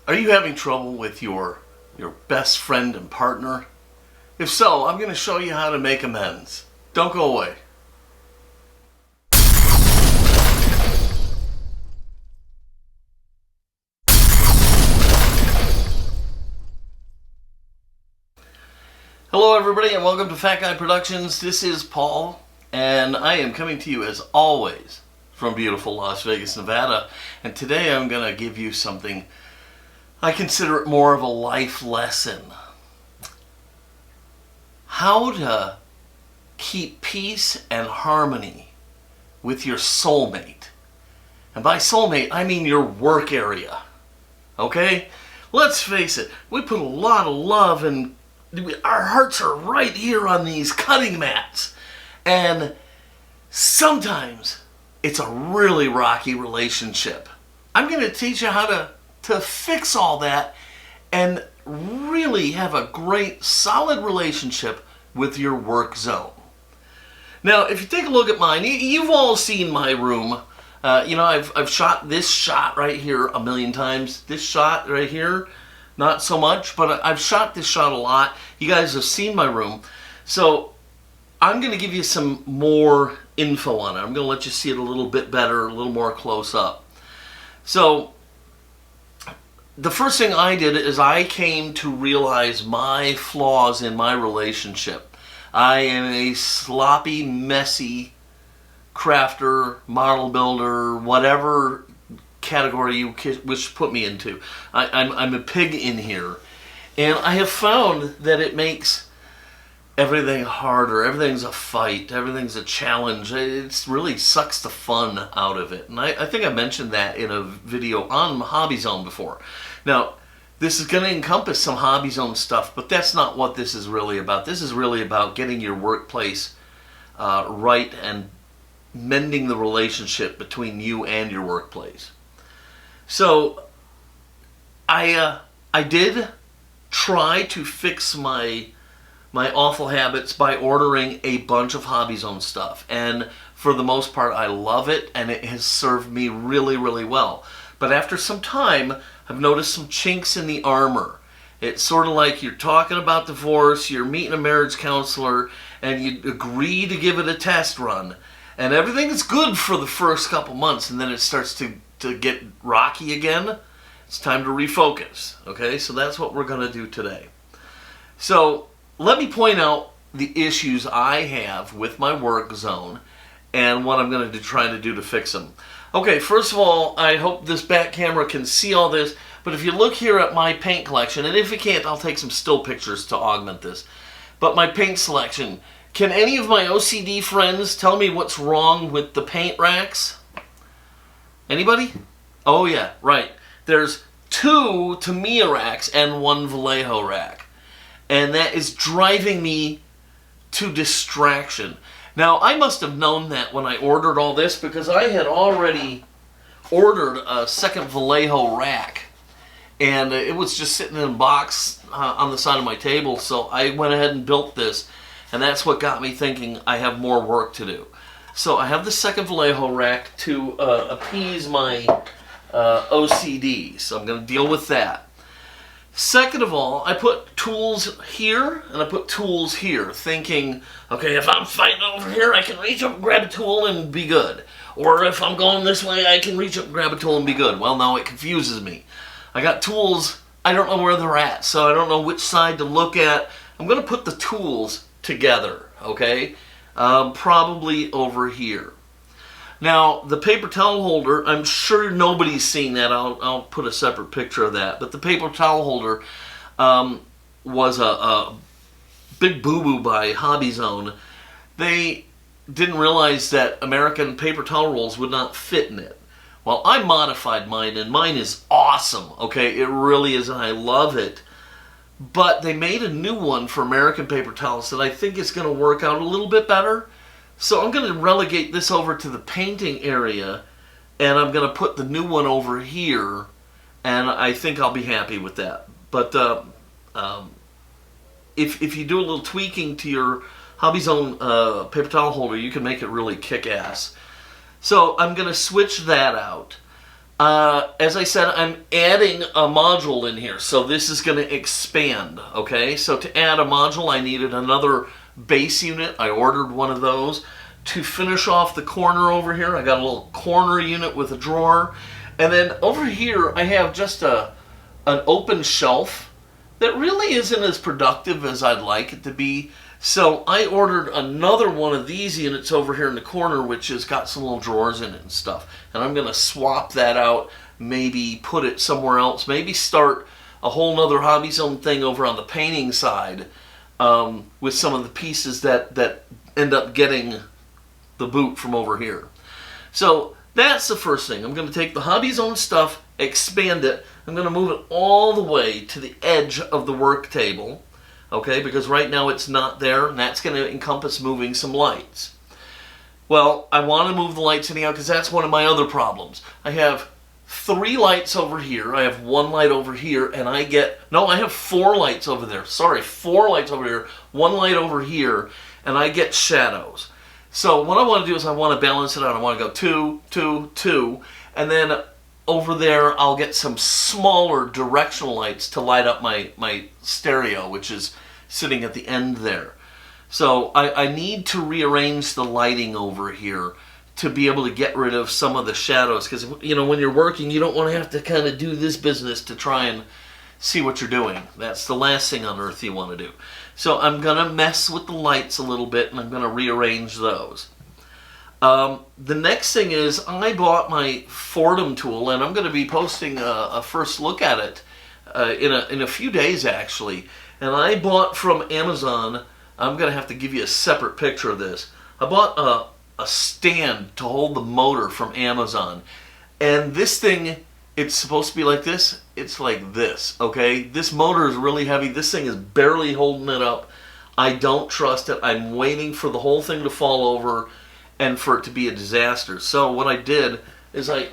Are you having trouble with your best friend and partner? If so, I'm going to show you how to make amends. Don't go away. Hello everybody and welcome to Fat Guy Productions. This is Paul and I am coming to you as always from beautiful Las Vegas, Nevada. And today I'm going to give you something, I consider it more of a life lesson. How to keep peace and harmony with your soulmate. And by soulmate, I mean your work area. Okay? Let's face it, we put a lot of love and our hearts are right here on these cutting mats. And sometimes it's a really rocky relationship. I'm going to teach you how to fix all that and really have a great, solid relationship with your work zone. Now, if you take a look at mine, you've all seen my room. I've shot this shot right here a million times. This shot right here, not so much, but I've shot this shot a lot. You guys have seen my room. So I'm going to give you some more info on it. I'm going to let you see it a little bit better, a little more close up. So the first thing I did is I came to realize my flaws in my relationship. I am a sloppy, messy crafter, model builder, whatever category you wish to put me into. I'm a pig in here. And I have found that it makes everything harder. Everything's a fight. Everything's a challenge. It really sucks the fun out of it. And I think I mentioned that in a video on Hobby Zone before. Now, this is going to encompass some Hobby Zone stuff, but that's not what this is really about. This is really about getting your workplace right and mending the relationship between you and your workplace. So, I did try to fix my awful habits by ordering a bunch of Hobby Zone stuff. And for the most part, I love it, and it has served me really, really well. But after some time, I've noticed some chinks in the armor. It's sort of like you're talking about divorce, you're meeting a marriage counselor, and you agree to give it a test run. And everything is good for the first couple months, and then it starts to get rocky again. It's time to refocus. Okay, so that's what we're going to do today. So let me point out the issues I have with my work zone and what I'm going to try to do to fix them. Okay, first of all, I hope this back camera can see all this, but if you look here at my paint collection, and if you can't, I'll take some still pictures to augment this, but my paint selection, can any of my OCD friends tell me what's wrong with the paint racks? Anybody? Oh yeah, right. There's 2 Tamiya racks and 1 Vallejo rack. And that is driving me to distraction. Now, I must have known that when I ordered all this because I had already ordered a second Vallejo rack. And it was just sitting in a box on the side of my table, so I went ahead and built this. And that's what got me thinking I have more work to do. So I have the second Vallejo rack to appease my OCD. So I'm going to deal with that. Second of all, I put tools here and I put tools here, thinking, okay, if I'm fighting over here, I can reach up and grab a tool and be good. Or if I'm going this way, I can reach up and grab a tool and be good. Well, now it confuses me. I got tools, I don't know where they're at, so I don't know which side to look at. I'm going to put the tools together, okay? Probably over here. Now, the paper towel holder, I'm sure nobody's seen that. I'll put a separate picture of that. But the paper towel holder was a big boo-boo by Hobby Zone. They didn't realize that American paper towel rolls would not fit in it. Well, I modified mine, and mine is awesome, okay? It really is, and I love it. But they made a new one for American paper towels that I think is going to work out a little bit better. So I'm going to relegate this over to the painting area, and I'm going to put the new one over here, and I think I'll be happy with that. But if you do a little tweaking to your Hobby Zone paper towel holder, you can make it really kick-ass. So I'm going to switch that out. As I said, I'm adding a module in here, so this is going to expand, okay? So to add a module, I needed another base unit. I ordered one of those. To finish off the corner over here, I got a little corner unit with a drawer. And then over here, I have just an open shelf that really isn't as productive as I'd like it to be. So I ordered another one of these units over here in the corner, which has got some little drawers in it and stuff. And I'm going to swap that out, maybe put it somewhere else, maybe start a whole nother Hobby Zone thing over on the painting side with some of the pieces that end up getting the boot from over here. So that's the first thing. I'm going to take the Hobby Zone stuff, expand it. I'm going to move it all the way to the edge of the work table. Okay, because right now it's not there, and that's going to encompass moving some lights. Well, I want to move the lights anyhow because that's one of my other problems. I have 3 lights over here, I have 1 light over here, and I have 4 lights over there. Sorry, 4 lights over here, 1 light over here, and I get shadows. So what I want to do is I want to balance it out. I want to go 2, 2, 2, and then over there I'll get some smaller directional lights to light up my stereo, which is sitting at the end there. So I need to rearrange the lighting over here to be able to get rid of some of the shadows, because when you're working, you don't want to have to kind of do this business to try and see what you're doing. That's the last thing on earth you want to do. So I'm going to mess with the lights a little bit, and I'm going to rearrange those. The next thing is I bought my Fordham tool, and I'm going to be posting a first look at it in a few days, actually. And I bought from Amazon, I'm going to have to give you a separate picture of this. I bought a stand to hold the motor from Amazon. And this thing, it's supposed to be like this. It's like this, okay? This motor is really heavy. This thing is barely holding it up. I don't trust it. I'm waiting for the whole thing to fall over and for it to be a disaster. So what I did is I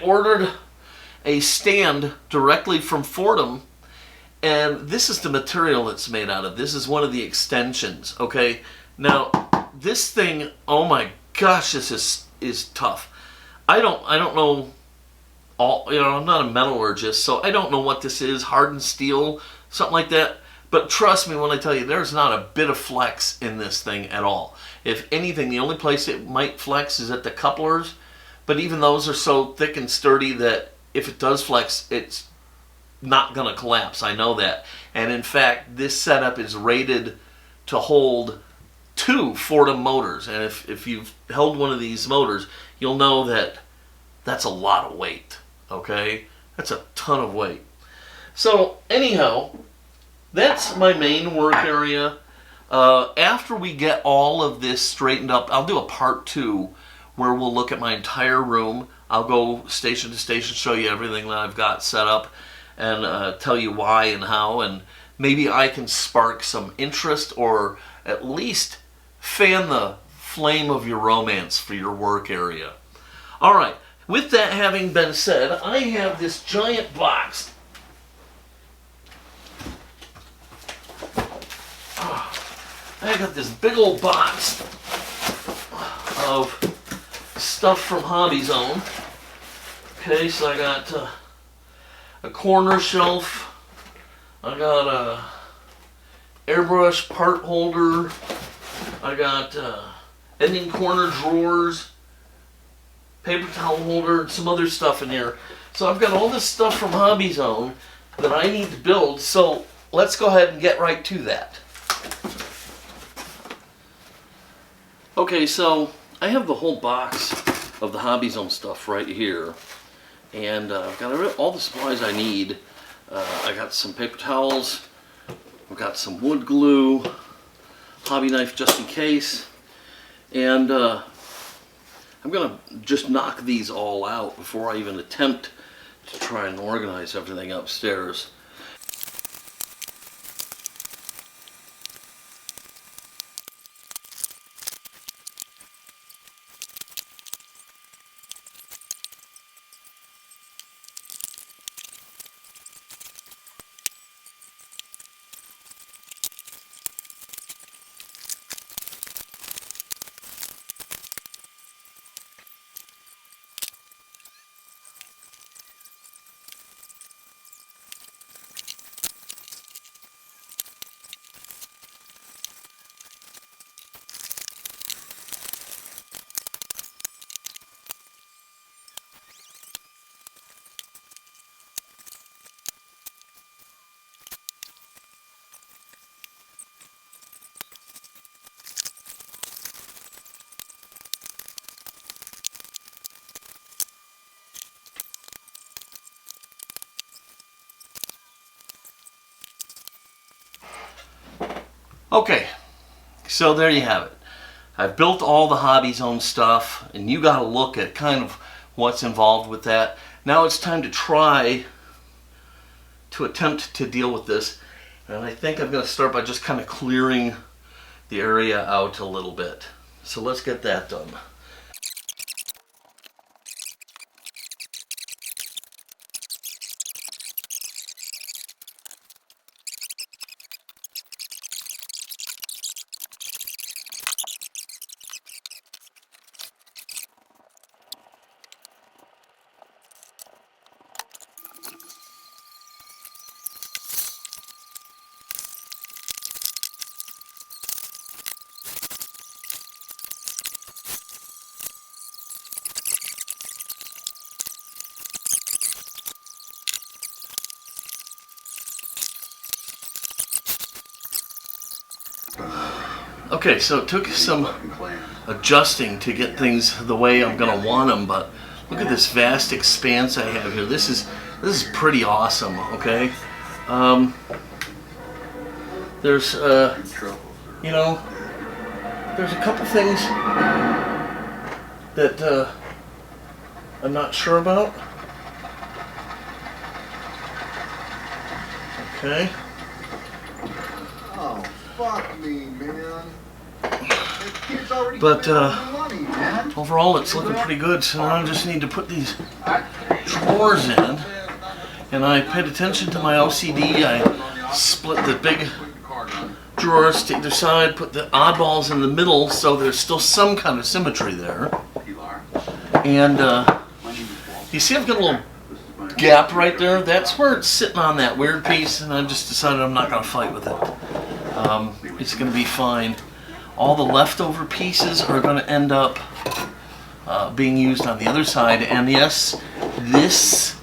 ordered a stand directly from Fordham, and this is the material it's made out of. This is one of the extensions, okay? Now, this thing, oh my gosh, this is tough. I don't know I'm not a metallurgist, so I don't know what this is, hardened steel, something like that. But trust me when I tell you, there's not a bit of flex in this thing at all. If anything, the only place it might flex is at the couplers, but even those are so thick and sturdy that if it does flex, it's not going to collapse. I know that. And in fact, this setup is rated to hold 2 Fordham motors. And if you've held one of these motors, you'll know that that's a lot of weight, okay? That's a ton of weight. So anyhow, that's my main work area. After we get all of this straightened up, I'll do a part 2 where we'll look at my entire room. I'll go station to station, show you everything that I've got set up, and tell you why and how, and maybe I can spark some interest or at least fan the flame of your romance for your work area. All right, with that having been said, I have this giant box. I got this big old box of stuff from Hobby Zone. Okay, so I got a corner shelf. I got a airbrush part holder. I got ending corner drawers, paper towel holder, and some other stuff in here. So I've got all this stuff from Hobby Zone that I need to build. So let's go ahead and get right to that. Okay, so I have the whole box of the Hobby Zone stuff right here, and I've got all the supplies I need. I got some paper towels, I've got some wood glue, hobby knife just in case, and I'm going to just knock these all out before I even attempt to try and organize everything upstairs. Okay, so there you have it. I've built all the Hobby Zone stuff, and you got to look at kind of what's involved with that. Now it's time to try to attempt to deal with this, and I think I'm going to start by just kind of clearing the area out a little bit. So let's get that done. Okay, so it took some adjusting to get things the way I'm going to want them, but look at this vast expanse I have here. This is pretty awesome, okay? There's, you know, there's a couple things that I'm not sure about. Okay. Oh, fuck me, man. But overall it's looking pretty good, so now I just need to put these drawers in. And I paid attention to my OCD. I split the big drawers to either side, put the oddballs in the middle so there's still some kind of symmetry there. And you see I've got a little gap right there. That's where it's sitting on that weird piece, and I've just decided I'm not going to fight with it. It's going to be fine. All the leftover pieces are going to end up being used on the other side. And yes, this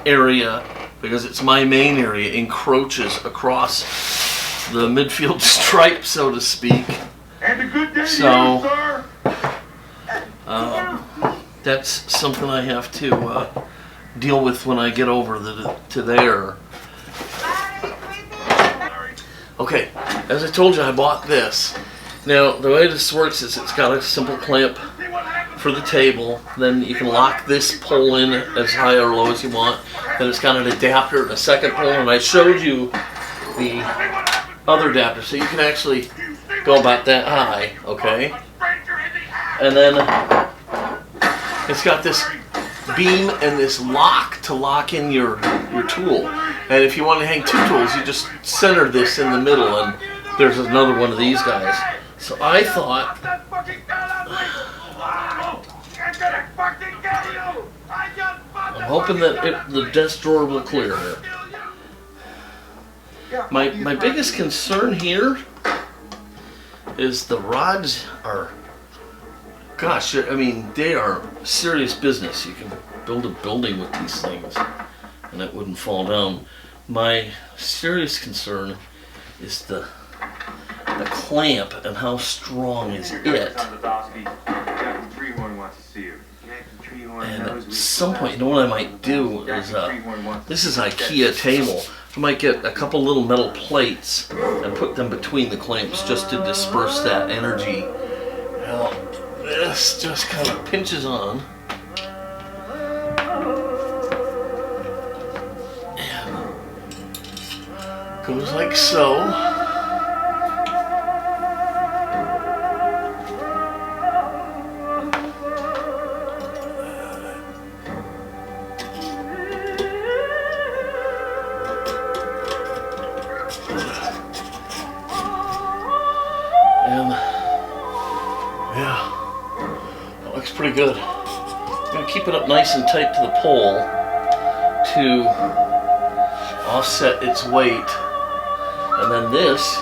area, because it's my main area, encroaches across the midfield stripe, so to speak. And a good day So, to you, sir. That's something I have to deal with when I get over to there. Okay, as I told you, I bought this. Now, the way this works is it's got a simple clamp for the table. Then you can lock this pole in as high or low as you want. Then it's got an adapter and a second pole, and I showed you the other adapter, so you can actually go about that high, okay? And then it's got this beam and this lock to lock in your tool. And if you want to hang two tools, you just center this in the middle, and there's another one of these guys. So I thought, I'm hoping that the desk drawer will clear here. My biggest concern here is the rods are, gosh, I mean, they are serious business. You can build a building with these things and it wouldn't fall down. My serious concern is the clamp and how strong is it. And at some point, you know what I might do is, this is IKEA table. I might get a couple little metal plates and put them between the clamps just to disperse that energy. Now, this just kind of pinches on. And goes like so. Pretty good. I'm going to keep it up nice and tight to the pole to offset its weight. And then this,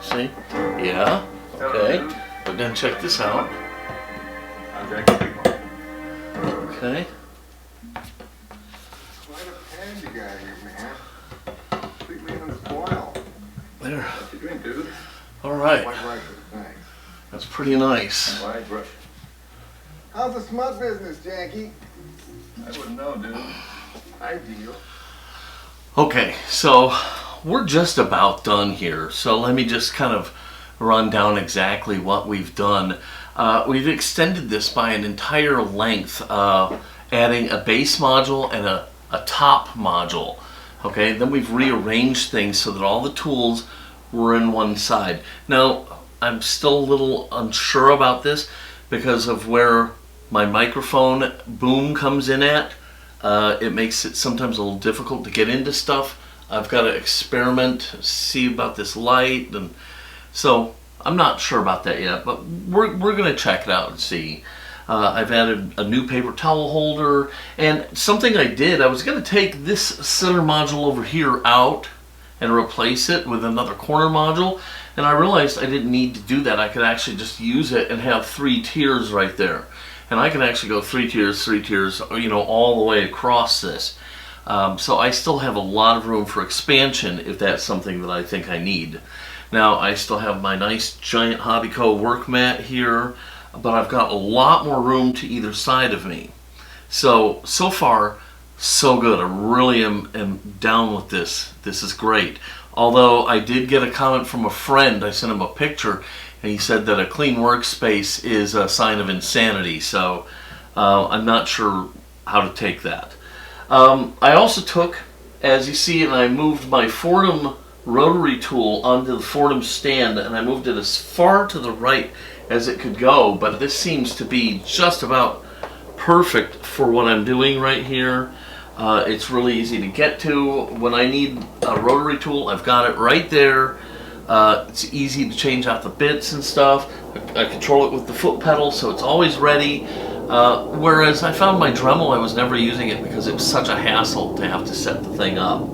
see? Yeah, okay. But then check this out. Okay. Quite a pen you got here, man. Sweet man on the spoil. There. What you drink, dude? All right. White rice with thanks. That's pretty nice. White rice. How's the smut business, Janky? I wouldn't know, dude. Ideal. Okay, so we're just about done here. So let me just kind of run down exactly what we've done. We've extended this by an entire length, adding a base module and a top module. Okay, then we've rearranged things so that all the tools were in one side. Now, I'm still a little unsure about this because of where my microphone boom comes in at. It makes it sometimes a little difficult to get into stuff. I've got to experiment, see about this light, and so I'm not sure about that yet, but we're going to check it out and see. I've added a new paper towel holder, and something I did, I was going to take this center module over here out and replace it with another corner module, and I realized I didn't need to do that. I could actually just use it and have 3 tiers right there. And I can actually go 3 tiers, you know, all the way across this. So I still have a lot of room for expansion if that's something that I think I need. Now, I still have my nice giant Hobbyco work mat here, but I've got a lot more room to either side of me. So far, so good. I really am down with this. This is great. Although I did get a comment from a friend, I sent him a picture, and he said that a clean workspace is a sign of insanity. So I'm not sure how to take that. I also took, as you see, and I moved my Fordham rotary tool onto the Fordham stand, and I moved it as far to the right as it could go, but this seems to be just about perfect for what I'm doing right here. It's really easy to get to. When I need a rotary tool, I've got it right there. It's easy to change out the bits and stuff. I control it with the foot pedal, so it's always ready. Whereas I found my Dremel, I was never using it because it was such a hassle to have to set the thing up.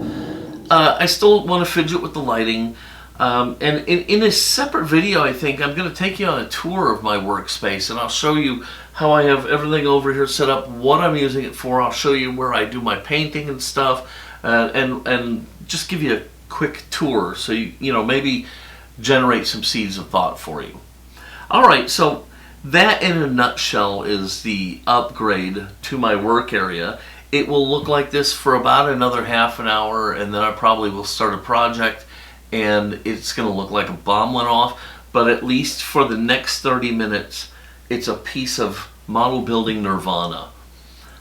I still want to fidget with the lighting. And in a separate video, I think, I'm going to take you on a tour of my workspace, and I'll show you how I have everything over here set up, what I'm using it for. I'll show you where I do my painting and stuff, and just give you a quick tour so you know, maybe generate some seeds of thought for you. Alright, so that in a nutshell is the upgrade to my work area. It will look like this for about another half an hour, and then I probably will start a project and it's going to look like a bomb went off, but at least for the next 30 minutes it's a piece of model building nirvana.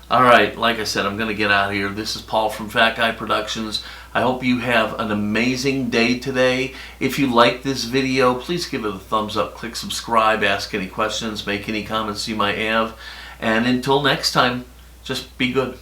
Alright, like I said, I'm going to get out of here. This is Paul from Fat Guy Productions. I hope you have an amazing day today. If you like this video, please give it a thumbs up, click subscribe, ask any questions, make any comments you might have, and until next time, just be good.